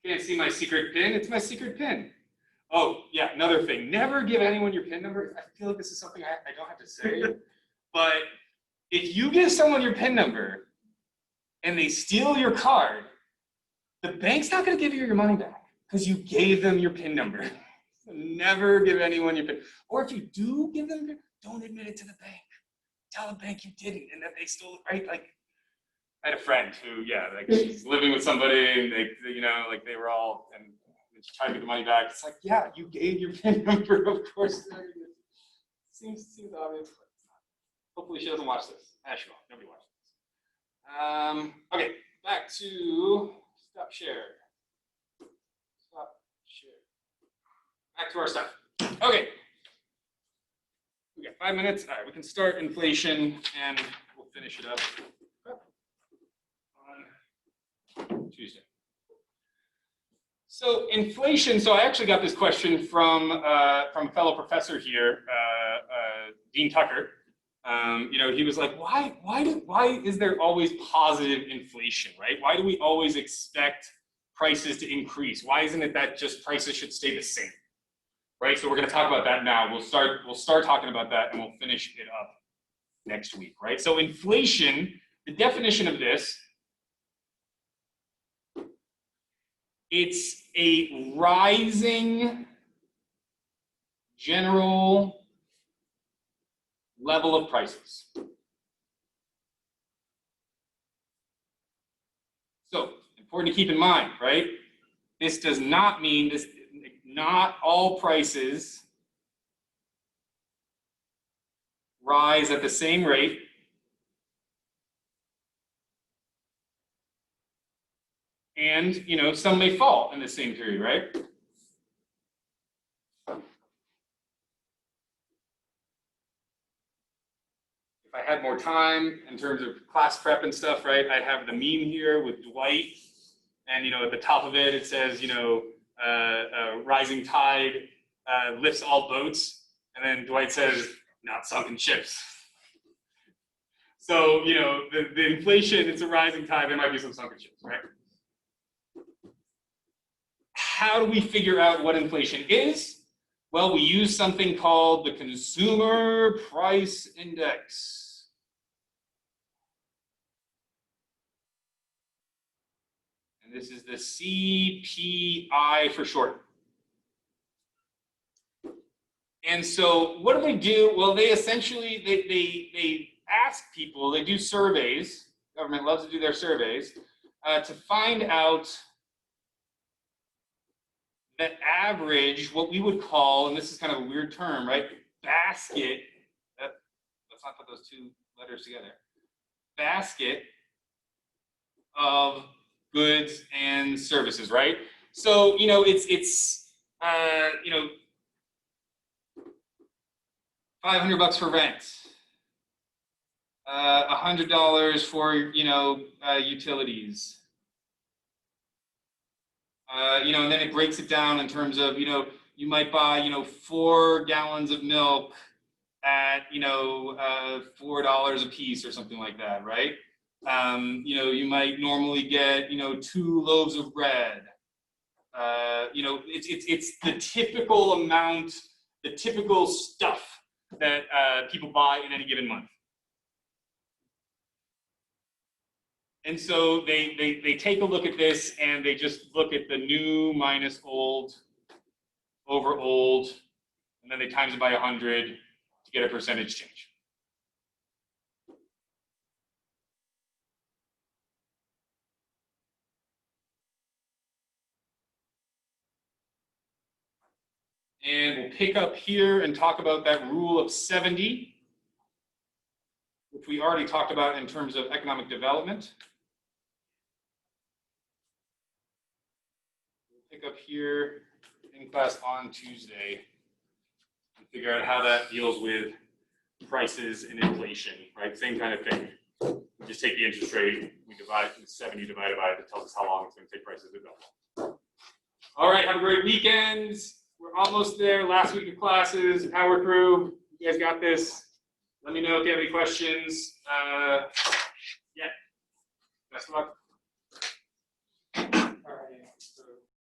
Can't see my secret pin. It's my secret pin. Oh, yeah, another thing. Never give anyone your pin number. I feel like this is something I don't have to say. But if you give someone your pin number and they steal your card, the bank's not going to give you your money back because you gave them your pin number. So never give anyone your pin. Or if you do give them, don't admit it to the bank. Tell the bank you didn't and that they stole it, right? Like, I had a friend who, yeah, like she's living with somebody and they, you know, like they were all, and she tried to get the money back. It's like, yeah, you gave your PIN number, of course. Seems obvious, but it's not. Hopefully she doesn't watch this. She won't. Nobody watches this. Okay, back to stop share. Stop share. Back to our stuff. Okay. We got 5 minutes. All right, we can start inflation and we'll finish it up on Tuesday. So inflation, so I actually got this question from a fellow professor here, Dean Tucker. You know, he was like, why is there always positive inflation, right? Why do we always expect prices to increase? Why isn't it that just prices should stay the same, right? So we're going to talk about that now. We'll start talking about that and we'll finish it up next week, right? So inflation, the definition of this, it's a rising general level of prices. So, important to keep in mind, right? This does not mean this, not all prices rise at the same rate. And, you know, some may fall in the same period, right? If I had more time in terms of class prep and stuff, right, I'd have the meme here with Dwight. And, you know, at the top of it, it says, you know, rising tide lifts all boats. And then Dwight says, not sunken ships. So, you know, the inflation, it's a rising tide. There might be some sunken ships, right? How do we figure out what inflation is? Well, we use something called the Consumer Price Index. And this is the CPI for short. And so what do? Well, they essentially, they ask people, they do surveys, government loves to do their surveys, to find out the average, what we would call, and this is kind of a weird term, right? Basket, let's not put those two letters together. Basket of goods and services, right? So, you know, it's you know, $500 for rent, $100 for, you know, utilities, And then it breaks it down in terms of, you might buy, 4 gallons of milk at, $4 a piece or something like that, right? You might normally get, 2 loaves of bread. It's the typical amount, the typical stuff that people buy in any given month. And so they take a look at this and they just look at the new minus old over old, and then they times it by 100 to get a percentage change. And we'll pick up here and talk about that rule of 70, which we already talked about in terms of economic development. We'll pick up here in class on Tuesday and figure out how that deals with prices and inflation, right? Same kind of thing. We just take the interest rate, we divide 70 divided by it, that tells us how long it's going to take prices to go. All right, have a great weekend. We're almost there. Last week of classes, power through. You guys got this. Let me know if you have any questions.